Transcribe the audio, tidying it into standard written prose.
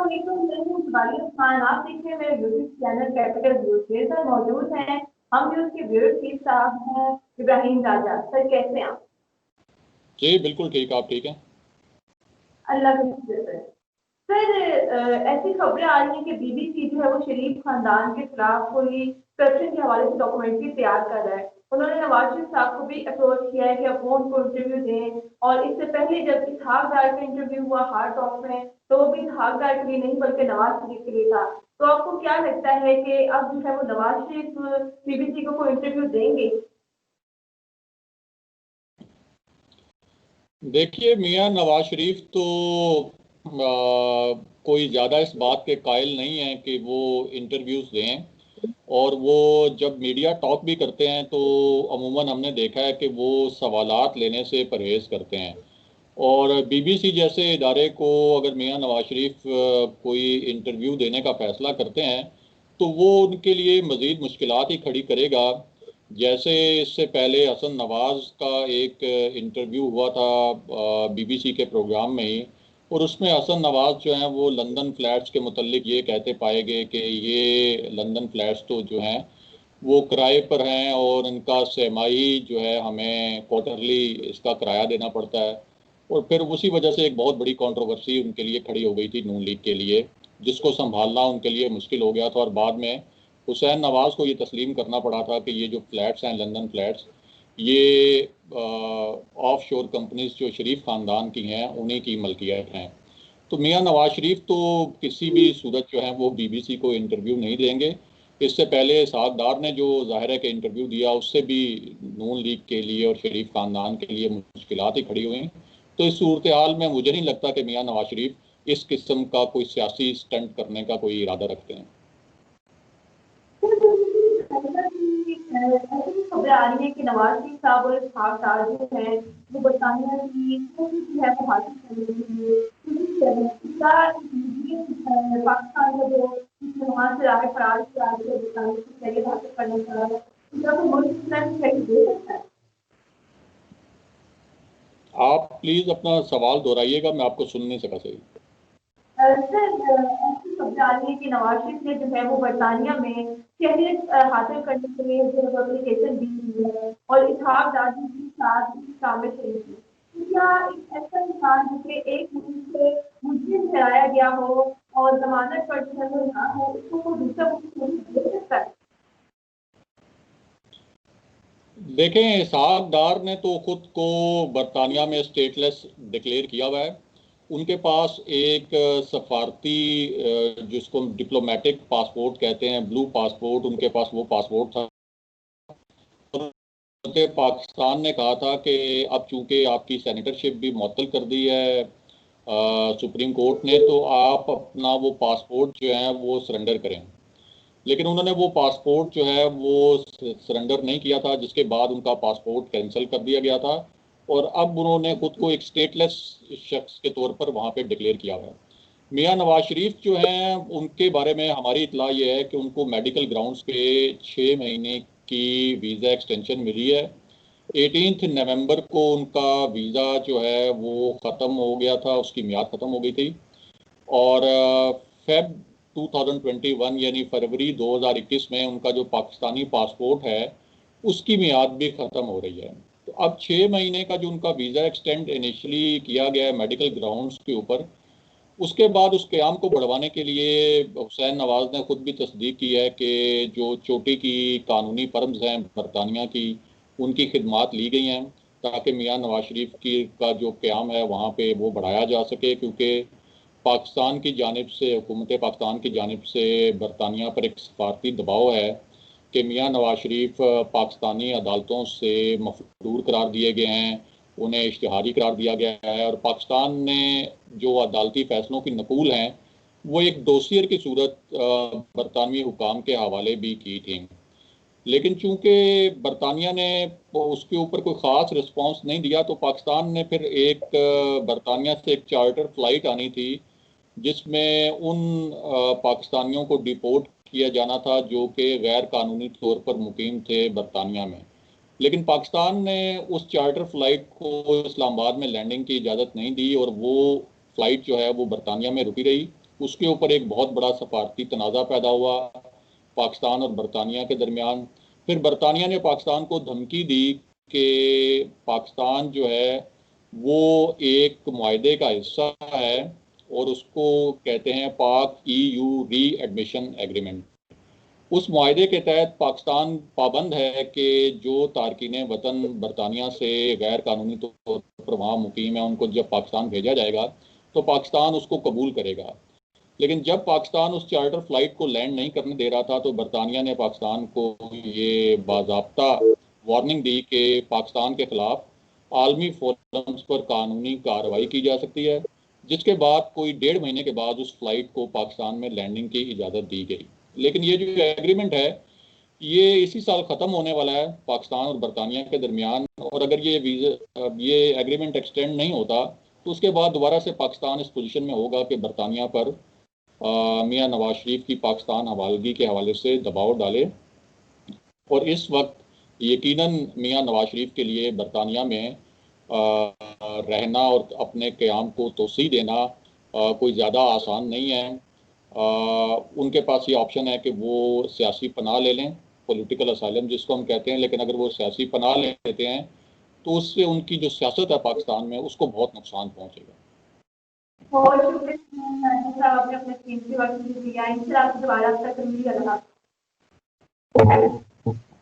अस्सलामुअलैकुम, मैं हूँ शिवाली उस्मान। आप देख रहे हैं मेरे यूट्यूब चैनल कैपिटल व्यूज। मेरे साथ मौजूद हैं हम व्यूज के ब्यूरो चीफ साहब हैं इब्राहिम राजा। सर कैसे हैं आप? जी बिल्कुल ठीक, आप ठीक हैं? अल्लाह का शुक्र है। सर ऐसी खबरें आ रही हैं कि बीबीसी जो है वो शरीफ खानदान के खिलाफ कोई करप्शन के हवाले से डॉक्यूमेंट्री तैयार कर रहा है। उन्होंने नवाज शरीफ साहब को भी अप्रोच किया है कि आप वो उनको इंटरव्यू दें, और इससे पहले जब इसहाक डार का इंटरव्यू हुआ हार्ट टॉक में, तो वो भी इसहाक डार के लिए नहीं बल्कि नवाज शरीफ के लिए था। तो आपको क्या लगता है कि अब जो है वो नवाज शरीफ बीबीसी को कोई इंटरव्यू देंगे? देखिए, मियां नवाज शरीफ तो कोई ज़्यादा इस बात के कायल नहीं है कि वो इंटरव्यूज़ दें। और वो जब मीडिया टॉक भी करते हैं तो अमूमन हमने देखा है कि वो सवालात लेने से परहेज़ करते हैं। और बीबीसी जैसे इदारे को अगर मियां नवाज शरीफ कोई इंटरव्यू देने का फ़ैसला करते हैं तो वो उनके लिए मज़ीद मुश्किलात ही खड़ी करेगा। जैसे इससे पहले हसन नवाज का एक इंटरव्यू हुआ था बीबीसी के प्रोग्राम में ही, और उसमें हसन नवाज जो हैं वो लंदन फ्लैट्स के मुतल्लिक ये कहते पाए गए कि ये लंदन फ्लैट्स तो जो हैं वो किराए पर हैं और इनका सेमाई जो है हमें क्वार्टरली इसका किराया देना पड़ता है। और फिर उसी वजह से एक बहुत बड़ी कंट्रोवर्सी उनके लिए खड़ी हो गई थी नून लीग के लिए, जिसको संभालना उनके लिए मुश्किल हो गया था। और बाद में हुसैन नवाज को ये तस्लीम करना पड़ा था कि ये जो फ्लैट्स हैं लंदन फ्लैट्स, ये ऑफ शोर कंपनीज जो शरीफ ख़ानदान की हैं उन्हीं की मलकियत हैं। तो मियां नवाज शरीफ तो किसी भी सूरत जो है वो बीबीसी को इंटरव्यू नहीं देंगे। इससे पहले इसहाक डार ने जो ज़ाहिर है कि इंटरव्यू दिया उससे भी नून लीग के लिए और शरीफ ख़ानदान के लिए मुश्किलात ही खड़ी हुई। तो इस सूरत हाल में मुझे नहीं लगता कि मियां नवाज शरीफ इस किस्म का कोई सियासी स्टंट करने का कोई इरादा रखते हैं। ऐसी भी खबरें आ रही है कि नवाज शरीफ साहब और इसहाक डार जो है वो बरतानिया की कोशिश जो है वो हासिल करने के लिए पाकिस्तान का जो वहाँ से आगे फरार किया बरतानिया की शहरियत हासिल करने का उनका तो मुल्क इतना शहरी दे सकता है। आप प्लीज़ अपना सवाल दोहराइएगा, मैं आपको सुन नहीं सका सही। सर ऐसी खबरें आ रही है कि नवाज शरीफ ने जो है वो बरतानिया में शहरियत हासिल करने के लिए जो एप्लीकेशन दी हुई है, और इसहाक डार के साथ इस काम में शरीक है। तो क्या एक ऐसा इंसान जिसे एक मुल्क से मुस्लिम ठहराया गया हो और जमानत पर जो है वो ना हो, उसको कोई दूसरा मुल्क दे सकता है? देखें, इसहाक डार ने तो खुद को बरतानिया में स्टेटलेस डिक्लेयर किया हुआ है। उनके पास एक सफारती जिसको डिप्लोमेटिक पासपोर्ट कहते हैं, ब्लू पासपोर्ट, उनके पास वो पासपोर्ट था। कि पाकिस्तान ने कहा था कि अब चूंकि आपकी सेनेटरशिप भी मुअत्तल कर दी है सुप्रीम कोर्ट ने, तो आप अपना वो पासपोर्ट जो है वो सरेंडर करें। लेकिन उन्होंने वो पासपोर्ट जो है वो सरेंडर नहीं किया था, जिसके बाद उनका पासपोर्ट कैंसिल कर दिया गया था। और अब उन्होंने खुद को एक स्टेटलेस शख्स के तौर पर वहाँ पे डिक्लेयर किया हुआ है। मियां नवाज शरीफ जो हैं उनके बारे में हमारी इतला ये है कि उनको मेडिकल ग्राउंड्स पे 6 महीने की वीज़ा एक्सटेंशन मिली है। 18 नवंबर को उनका वीज़ा जो है वो ख़त्म हो गया था, उसकी मियाद ख़त्म हो गई थी। और फेब 2021 यानी फरवरी 2021 में उनका जो पाकिस्तानी पासपोर्ट है उसकी मियाद भी ख़त्म हो रही है। तो अब 6 महीने का जो उनका वीज़ा एक्सटेंड इनिशियली किया गया है मेडिकल ग्राउंड्स के ऊपर, उसके बाद उस क़याम को बढ़वाने के लिए हुसैन नवाज ने खुद भी तस्दीक की है कि जो चोटी की कानूनी फर्म्स हैं बरतानिया की, उनकी खिदमात ली गई हैं ताकि मियां नवाज शरीफ की का जो क़याम है वहाँ पे वो बढ़ाया जा सके। क्योंकि पाकिस्तान की जानिब से, हुकूमत पाकिस्तान की जानिब से बरतानिया पर एक सफारती दबाव है कि मियां नवाज शरीफ पाकिस्तानी अदालतों से मफरूर करार दिए गए हैं, उन्हें इश्तिहारी करार दिया गया है। और पाकिस्तान ने जो अदालती फ़ैसलों की नकूल हैं वो एक डोसियर की सूरत बरतानवी हुकाम के हवाले भी की थी। लेकिन चूंकि बरतानिया ने उसके ऊपर कोई ख़ास रिस्पांस नहीं दिया, तो पाकिस्तान ने फिर एक बरतानिया से एक चार्टर फ़्लाइट आनी थी जिसमें उन पाकिस्तानियों को डिपोर्ट किया जाना था जो कि गैर कानूनी तौर पर मुकीम थे बरतानिया में। लेकिन पाकिस्तान ने उस चार्टर फ़्लाइट को इस्लामाबाद में लैंडिंग की इजाज़त नहीं दी और वो फ़्लाइट जो है वो बरतानिया में रुकी रही। उसके ऊपर एक बहुत बड़ा सफारती तनाज़ा पैदा हुआ पाकिस्तान और बरतानिया के दरमियान। फिर बरतानिया ने पाकिस्तान को धमकी दी कि पाकिस्तान जो है वो एक मुआहदे का हिस्सा है और उसको कहते हैं पाक EU री एडमिशन एग्रीमेंट। उस मुआहदे के तहत पाकिस्तान पाबंद है कि जो तारकीन वतन बरतानिया से गैर कानूनी तौर पर वहाँ मुकीम है, उनको जब पाकिस्तान भेजा जाएगा तो पाकिस्तान उसको कबूल करेगा। लेकिन जब पाकिस्तान उस चार्टर फ्लाइट को लैंड नहीं करने दे रहा था तो बरतानिया ने पाकिस्तान को ये बाज़ाब्ता वार्निंग दी कि पाकिस्तान के खिलाफ आलमी फोरम्स पर कानूनी कार्रवाई की जा सकती है, जिसके बाद कोई 1.5 महीने के बाद उस फ्लाइट को पाकिस्तान में लैंडिंग की इजाज़त दी गई। लेकिन ये जो एग्रीमेंट है ये इसी साल ख़त्म होने वाला है पाकिस्तान और बरतानिया के दरमियान, और अगर ये एग्रीमेंट एक्सटेंड नहीं होता तो उसके बाद दोबारा से पाकिस्तान इस पोजीशन में होगा कि बरतानिया पर मियां नवाज शरीफ की पाकिस्तान हवालगी के हवाले से दबाव डाले। और इस वक्त यकीनन मियां नवाज शरीफ के लिए बरतानिया में रहना और अपने क़याम को तोसी देना कोई ज़्यादा आसान नहीं है। उनके पास ये ऑप्शन है कि वो सियासी पनाह ले लें, पॉलिटिकल असाइलम जिसको हम कहते हैं, लेकिन अगर वो सियासी पनाह लेते हैं तो उससे उनकी जो सियासत है पाकिस्तान में उसको बहुत नुकसान पहुँचेगा। बहुत शुक्रिया साहब, आपने अपने कीमती वक्त दिया। इंशाल्लाह दोबारा तक मिलेगा।